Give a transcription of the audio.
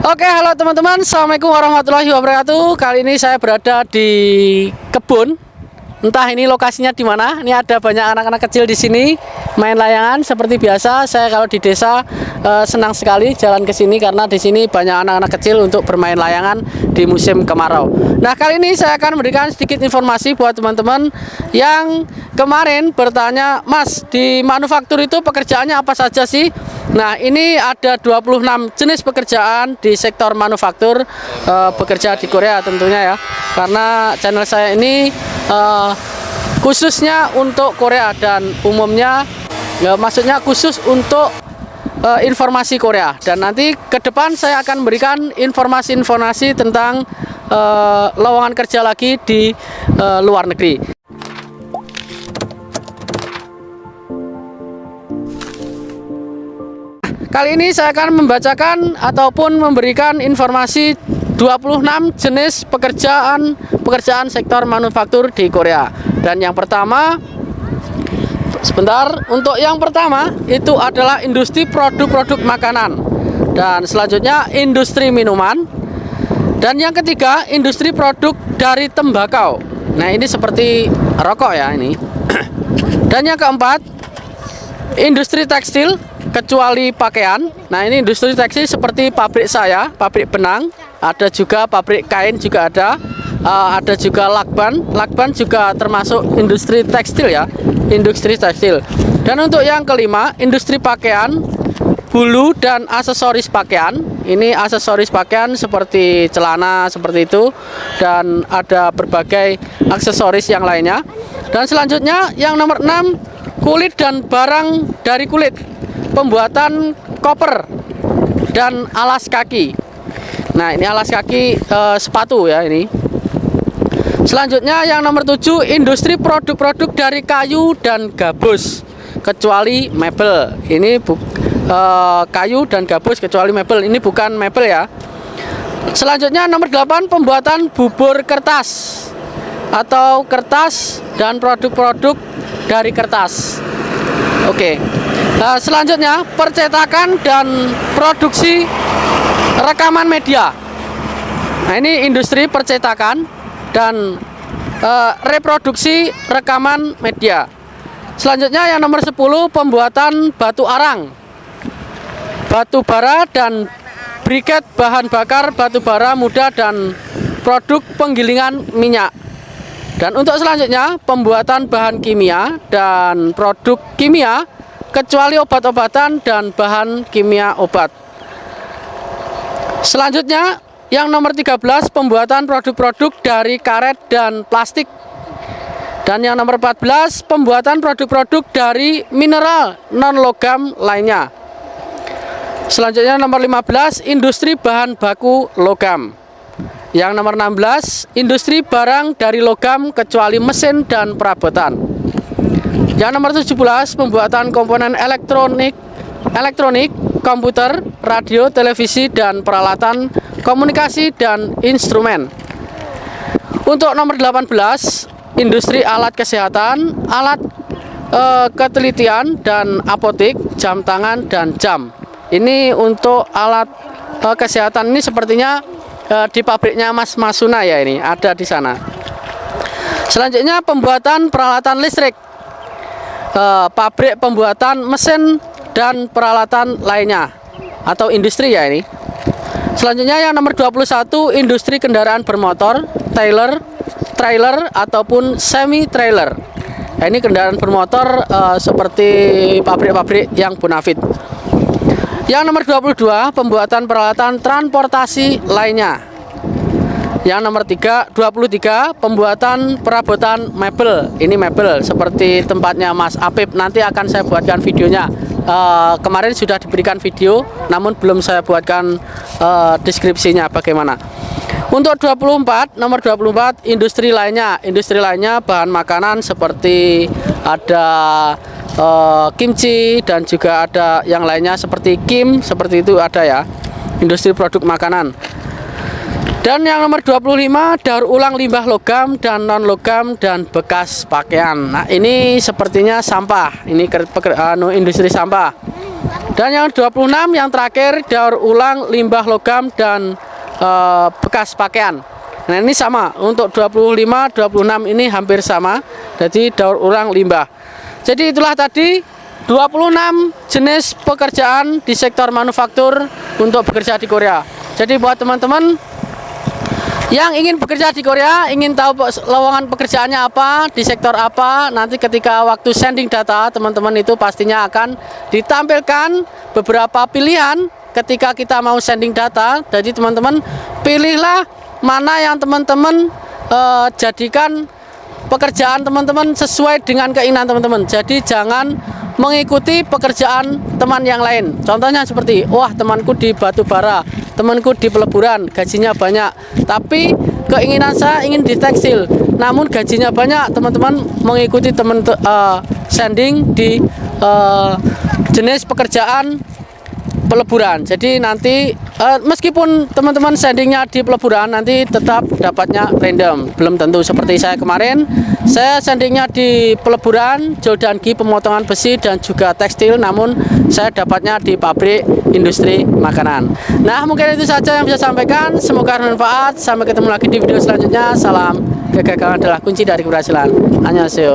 Oke, halo teman-teman. Assalamualaikum warahmatullahi wabarakatuh. Kali ini saya berada di kebun. Entah ini lokasinya di mana. Ini ada banyak anak-anak kecil di sini main layangan seperti biasa. Saya kalau di desa senang sekali jalan ke sini karena di sini banyak anak-anak kecil untuk bermain layangan di musim kemarau. Nah, kali ini saya akan memberikan sedikit informasi buat teman-teman yang kemarin bertanya, "Mas, di manufaktur itu pekerjaannya apa saja sih?" Nah, ini ada 26 jenis pekerjaan di sektor manufaktur, bekerja di Korea tentunya ya. Karena channel saya ini khususnya untuk Korea dan umumnya ya, maksudnya khusus untuk informasi Korea. Dan nanti ke depan saya akan memberikan informasi-informasi tentang lowongan kerja lagi di luar negeri. Kali ini saya akan membacakan ataupun memberikan informasi 26 jenis pekerjaan sektor manufaktur di Korea. Dan yang pertama, untuk yang pertama itu adalah industri produk-produk makanan. Dan selanjutnya industri minuman. Dan yang ketiga, industri produk dari tembakau. Nah, ini seperti rokok ya ini. Dan yang keempat, industri tekstil kecuali pakaian. Nah, ini industri tekstil seperti pabrik saya, pabrik benang, ada juga pabrik kain juga ada juga lakban juga termasuk industri tekstil ya, industri tekstil. Dan untuk yang kelima, industri pakaian, bulu dan aksesoris pakaian. Ini aksesoris pakaian seperti celana seperti itu, dan ada berbagai aksesoris yang lainnya. Dan selanjutnya yang nomor 6, kulit dan barang dari kulit, pembuatan koper dan alas kaki. Nah, ini alas kaki sepatu ya ini. Selanjutnya yang nomor 7, industri produk-produk dari kayu dan gabus kecuali mebel. Ini kayu dan gabus kecuali mebel. Ini bukan mebel ya. Selanjutnya nomor 8, pembuatan bubur kertas atau kertas dan produk-produk dari kertas. Oke. Selanjutnya percetakan dan produksi rekaman media. Nah, ini industri percetakan dan reproduksi rekaman media. Selanjutnya yang nomor 10, pembuatan batu arang, batu bara dan briket bahan bakar batu bara muda dan produk penggilingan minyak. Dan untuk selanjutnya pembuatan bahan kimia dan produk kimia kecuali obat-obatan dan bahan kimia obat. Selanjutnya yang nomor 13, pembuatan produk-produk dari karet dan plastik. Dan yang nomor 14, pembuatan produk-produk dari mineral non-logam lainnya. Selanjutnya nomor 15, industri bahan baku logam. Yang nomor 16, industri barang dari logam kecuali mesin dan perabotan. Yang nomor 17, pembuatan komponen elektronik, komputer, radio, televisi, dan peralatan komunikasi dan instrumen. Untuk nomor 18, industri alat kesehatan, alat ketelitian dan apotik, jam tangan dan jam. Ini untuk alat kesehatan, ini sepertinya di pabriknya Mas Masuna ya, ini ada di sana. Selanjutnya pembuatan peralatan listrik, pabrik pembuatan mesin dan peralatan lainnya atau industri ya ini. Selanjutnya yang nomor 21, industri kendaraan bermotor, trailer ataupun semi trailer. Nah, ini kendaraan bermotor seperti pabrik-pabrik yang bonafit. Yang nomor 22, pembuatan peralatan transportasi lainnya. Yang nomor 23, pembuatan perabotan mebel. Ini mebel seperti tempatnya Mas Apip. Nanti akan saya buatkan videonya. Kemarin sudah diberikan video, namun belum saya buatkan deskripsinya bagaimana. Untuk nomor 24, industri lainnya. Industri lainnya bahan makanan seperti ada kimchi dan juga ada yang lainnya seperti seperti itu ada ya. Industri produk makanan. Dan yang nomor 25, daur ulang limbah logam dan non logam dan bekas pakaian. Nah, ini sepertinya sampah. Ini industri sampah. Dan yang 26 yang terakhir, daur ulang limbah logam dan bekas pakaian. Nah, ini sama. Untuk 25, 26 ini hampir sama. Jadi daur ulang limbah. Jadi itulah tadi 26 jenis pekerjaan di sektor manufaktur untuk bekerja di Korea. Jadi buat teman-teman yang ingin bekerja di Korea, ingin tahu lowongan pekerjaannya apa, di sektor apa, nanti ketika waktu sending data, teman-teman itu pastinya akan ditampilkan beberapa pilihan ketika kita mau sending data. Jadi teman-teman pilihlah mana yang teman-teman jadikan pekerjaan teman-teman sesuai dengan keinginan teman-teman. Jadi jangan mengikuti pekerjaan teman yang lain. Contohnya seperti, wah temanku di batu bara, temanku di peleburan, gajinya banyak, tapi keinginan saya ingin di tekstil, namun gajinya banyak. Teman-teman mengikuti sending di jenis pekerjaan peleburan. Jadi nanti meskipun teman-teman sendingnya di peleburan, nanti tetap dapatnya random. Belum tentu seperti saya kemarin, saya sendingnya di peleburan, Joldangi pemotongan besi dan juga tekstil, namun saya dapatnya di pabrik industri makanan. Nah, mungkin itu saja yang bisa saya sampaikan. Semoga bermanfaat. Sampai ketemu lagi di video selanjutnya. Salam, kegagalan adalah kunci dari keberhasilan. Annyeonghaseyo.